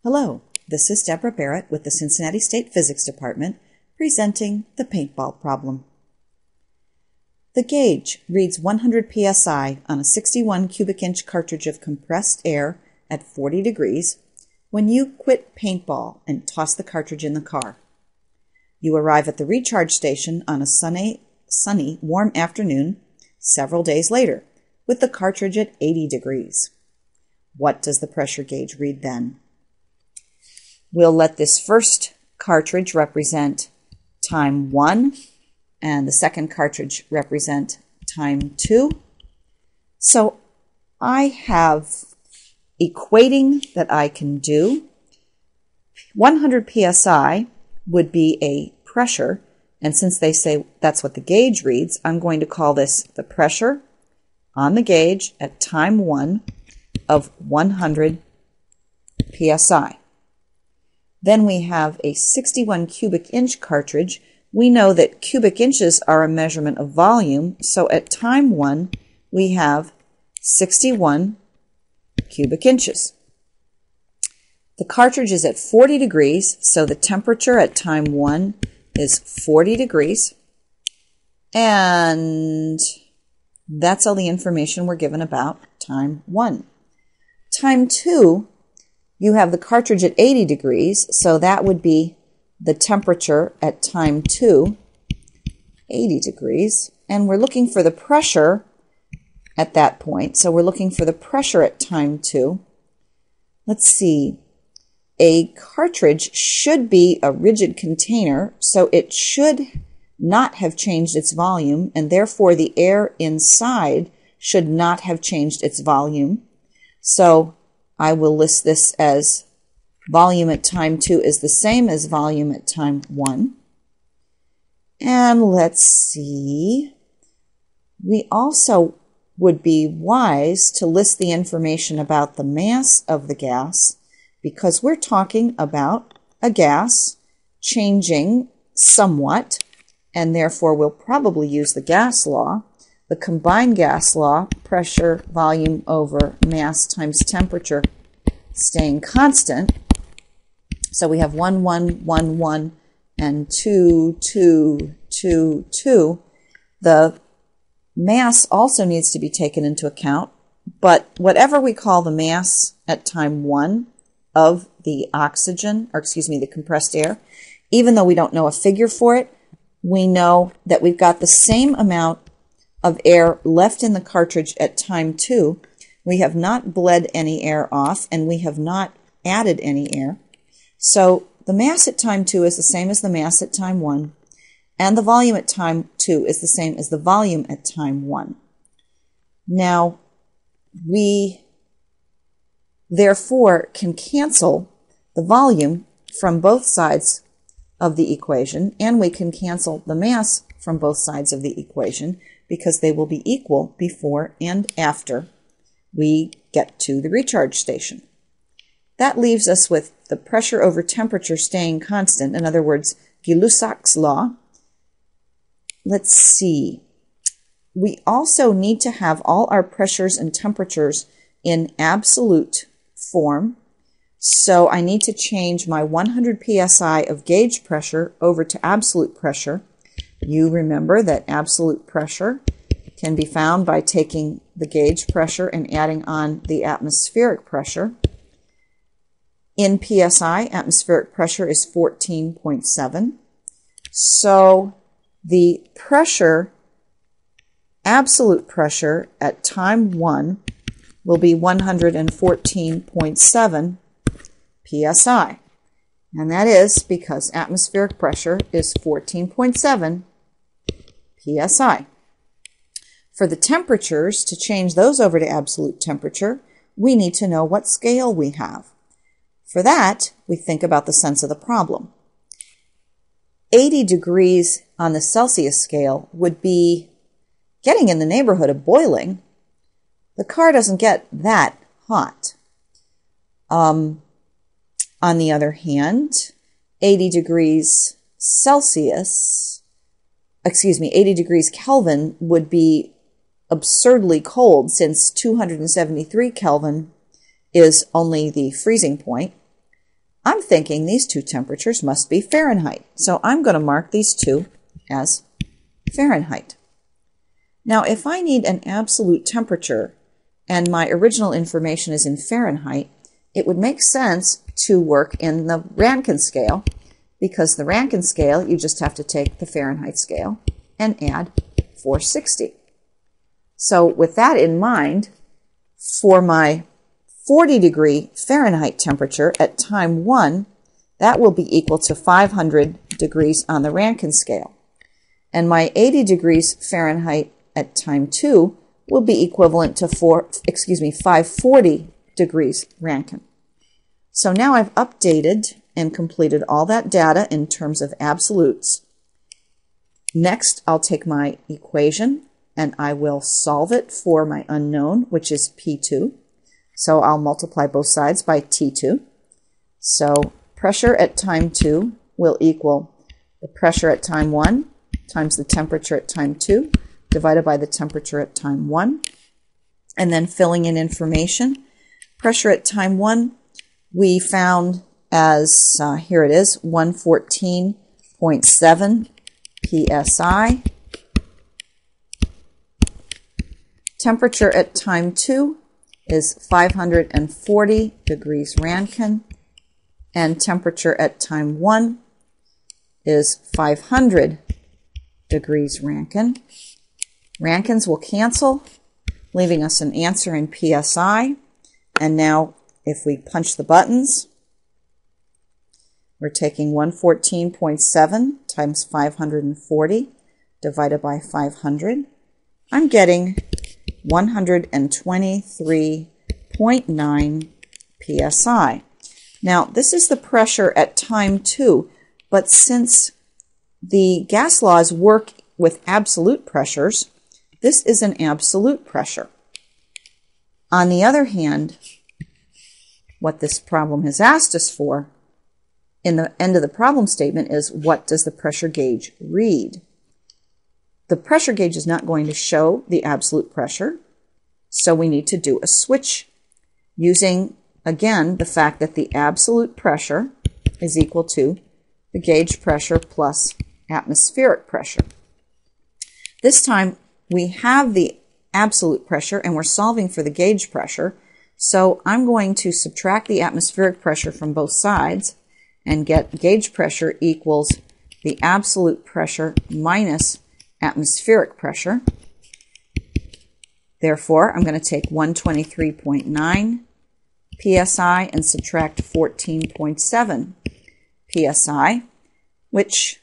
Hello, this is Deborah Barrett with the Cincinnati State Physics Department presenting the paintball problem. The gauge reads 100 psi on a 61 cubic inch cartridge of compressed air at 40 degrees when you quit paintball and toss the cartridge in the car. You arrive at the recharge station on a sunny, warm afternoon several days later with the cartridge at 80 degrees. What does the pressure gauge read then? We'll let this first cartridge represent time 1 and the second cartridge represent time 2. So I have equating that I can do. 100 psi would be a pressure, and since they say that's what the gauge reads, I'm going to call this the pressure on the gauge at time 1 of 100 psi. Then we have a 61 cubic inch cartridge. We know that cubic inches are a measurement of volume, so at time 1 we have 61 cubic inches. The cartridge is at 40 degrees, so the temperature at time 1 is 40 degrees. And that's all the information we're given about time 1. Time 2, you have the cartridge at 80 degrees, so that would be the temperature at time 2, 80 degrees. And we're looking for the pressure at that point. So we're looking for the pressure at time 2. Let's see. A cartridge should be a rigid container, so it should not have changed its volume, and therefore the air inside should not have changed its volume. So I will list this as volume at time 2 is the same as volume at time 1. And let's see. We also would be wise to list the information about the mass of the gas, because we're talking about a gas changing somewhat, and therefore we'll probably use the gas law, the combined gas law, pressure, volume over mass times temperature, staying constant. So we have 1, 1, 1, 1, and 2, 2, 2, 2. The mass also needs to be taken into account, but whatever we call the mass at time 1 of the the compressed air, even though we don't know a figure for it, we know that we've got the same amount of air left in the cartridge at time 2. We have not bled any air off, and we have not added any air. So the mass at time 2 is the same as the mass at time 1, and the volume at time 2 is the same as the volume at time 1. Now, we therefore can cancel the volume from both sides of the equation, and we can cancel the mass from both sides of the equation because they will be equal before and after we get to the recharge station. That leaves us with the pressure over temperature staying constant, in other words, Gay-Lussac's law. Let's see. We also need to have all our pressures and temperatures in absolute form. So I need to change my 100 psi of gauge pressure over to absolute pressure. You remember that absolute pressure can be found by taking the gauge pressure and adding on the atmospheric pressure. In psi, atmospheric pressure is 14.7. So the pressure, absolute pressure at time 1 will be 114.7 psi. And that is because atmospheric pressure is 14.7 psi. For the temperatures, to change those over to absolute temperature, we need to know what scale we have. For that, we think about the sense of the problem. 80 degrees on the Celsius scale would be getting in the neighborhood of boiling. The car doesn't get that hot. On the other hand, 80 degrees Kelvin would be absurdly cold, since 273 Kelvin is only the freezing point. I'm thinking these two temperatures must be Fahrenheit. So I'm going to mark these two as Fahrenheit. Now, if I need an absolute temperature and my original information is in Fahrenheit, it would make sense to work in the Rankine scale, because the Rankine scale, you just have to take the Fahrenheit scale and add 460. So with that in mind, for my 40-degree Fahrenheit temperature at time 1, that will be equal to 500 degrees on the Rankine scale. And my 80 degrees Fahrenheit at time 2 will be equivalent to 540 degrees Rankine. So now I've updated and completed all that data in terms of absolutes. Next, I'll take my equation and I will solve it for my unknown, which is P2. So I'll multiply both sides by T2. So pressure at time 2 will equal the pressure at time 1 times the temperature at time 2 divided by the temperature at time 1. And then filling in information. Pressure at time 1 we found as, here it is, 114.7 psi. Temperature at time 2 is 540 degrees Rankine, and temperature at time 1 is 500 degrees Rankine. Rankines will cancel, leaving us an answer in psi. And now if we punch the buttons, we're taking 114.7 times 540 divided by 500. I'm getting 123.9 psi. Now, this is the pressure at time 2, but since the gas laws work with absolute pressures, this is an absolute pressure. On the other hand, what this problem has asked us for in the end of the problem statement is, what does the pressure gauge read? The pressure gauge is not going to show the absolute pressure, so we need to do a switch using, again, the fact that the absolute pressure is equal to the gauge pressure plus atmospheric pressure. This time we have the absolute pressure and we're solving for the gauge pressure, so I'm going to subtract the atmospheric pressure from both sides and get gauge pressure equals the absolute pressure minus atmospheric pressure. Therefore, I'm going to take 123.9 psi and subtract 14.7 psi, which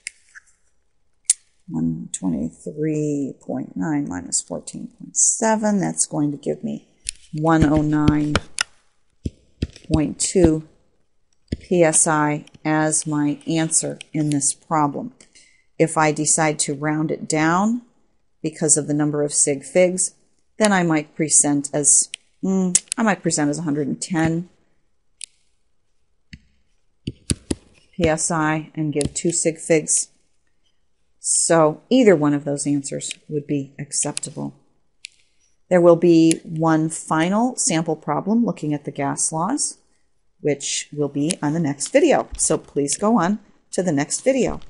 123.9 minus 14.7, that's going to give me 109.2 psi as my answer in this problem. If I decide to round it down because of the number of sig figs, then I might present as 110 psi and give 2 sig figs. So either one of those answers would be acceptable. There will be one final sample problem looking at the gas laws, which will be on the next video. So please go on to the next video.